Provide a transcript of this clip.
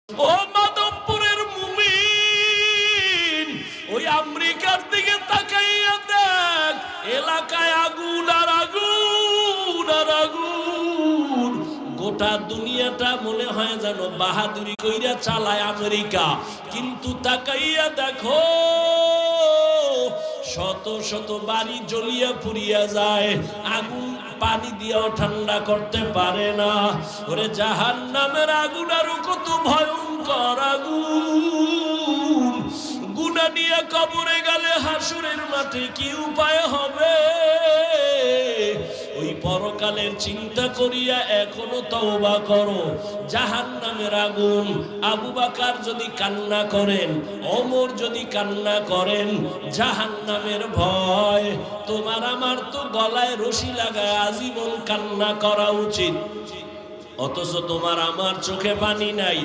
ও মাধবপুরের মুমিন, ওই আমেরিকার দিকে তাকাইয়া দেখ, এলাকায় আগুন আর আগুন আর আগুন। গোটা দুনিয়াটা মনে হয় যেন বাহাদুরি কইরা চালায় আমেরিকা, কিন্তু তাকাইয়া দেখো শত শত বাড়ি জ্বলিয়া পুড়িয়া যায়, আগুন পানি দিয়েও ঠান্ডা করতে পারে না। ওরে জাহান্নামের আগুন আরো কত ভয়ঙ্কর আগুন। গুনাহ নিয়ে কবরে গেলে হাসরের মাঠে কি উপায় হবে? ওই পরকালের চিন্তা করিয়া এখনো তওবা করো। জাহান্নামের আগুন, আবু বকর যদি কান্না করেন, ওমর যদি কান্না করেন, জাহান্নামের ভয়, তোমার আমার তো গলায় রশি লাগায় আজীবন কান্না করা উচিত, অথচ তোমার আমার চোখে পানি নাই।